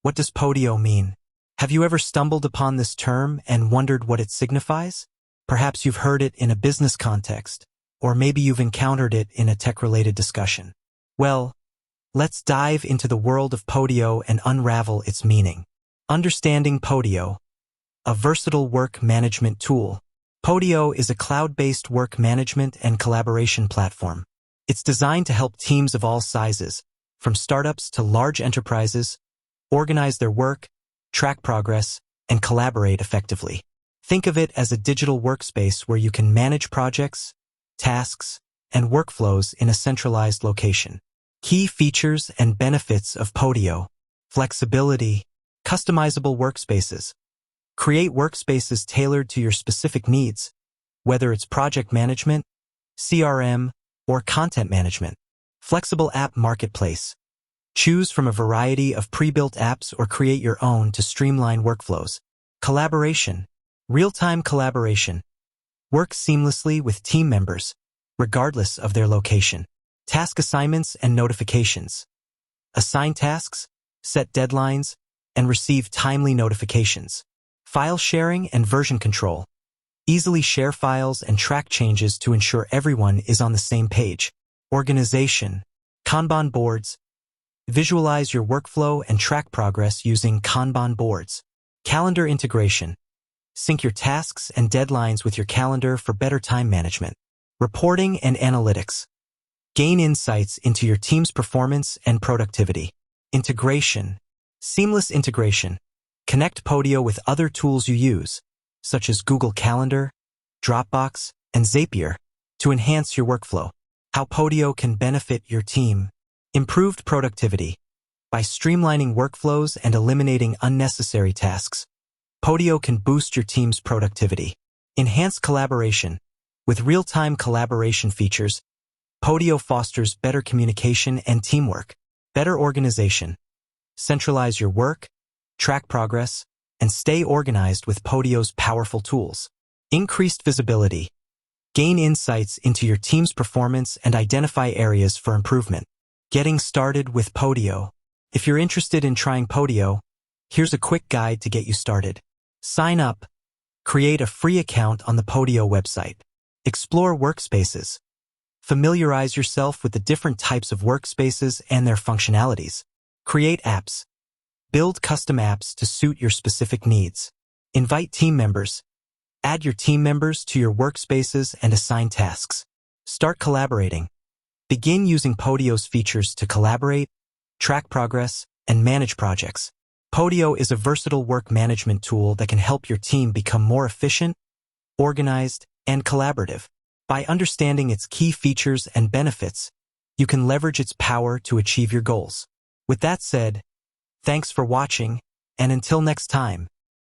What does Podio mean? Have you ever stumbled upon this term and wondered what it signifies? Perhaps you've heard it in a business context, or maybe you've encountered it in a tech-related discussion. Well, let's dive into the world of Podio and unravel its meaning. Understanding Podio, a versatile work management tool. Podio is a cloud-based work management and collaboration platform. It's designed to help teams of all sizes, from startups to large enterprises, organize their work, track progress, and collaborate effectively. Think of it as a digital workspace where you can manage projects, tasks, and workflows in a centralized location. Key features and benefits of Podio: flexibility, customizable workspaces. Create workspaces tailored to your specific needs, whether it's project management, CRM, or content management. Flexible app marketplace. Choose from a variety of pre-built apps or create your own to streamline workflows. Collaboration. Real-time collaboration. Work seamlessly with team members, regardless of their location. Task assignments and notifications. Assign tasks, set deadlines, and receive timely notifications. File sharing and version control. Easily share files and track changes to ensure everyone is on the same page. Organization. Kanban boards. Visualize your workflow and track progress using Kanban boards. Calendar integration. Sync your tasks and deadlines with your calendar for better time management. Reporting and analytics. Gain insights into your team's performance and productivity. Integration. Seamless integration. Connect Podio with other tools you use, such as Google Calendar, Dropbox, and Zapier, to enhance your workflow. How Podio can benefit your team. Improved productivity. By streamlining workflows and eliminating unnecessary tasks, Podio can boost your team's productivity. Enhanced collaboration. With real-time collaboration features, Podio fosters better communication and teamwork. Better organization. Centralize your work, track progress, and stay organized with Podio's powerful tools. Increased visibility. Gain insights into your team's performance and identify areas for improvement. Getting started with Podio. If you're interested in trying Podio, here's a quick guide to get you started. Sign up. Create a free account on the Podio website. Explore workspaces. Familiarize yourself with the different types of workspaces and their functionalities. Create apps. Build custom apps to suit your specific needs. Invite team members. Add your team members to your workspaces and assign tasks. Start collaborating. Begin using Podio's features to collaborate, track progress, and manage projects. Podio is a versatile work management tool that can help your team become more efficient, organized, and collaborative. By understanding its key features and benefits, you can leverage its power to achieve your goals. With that said, thanks for watching, and until next time.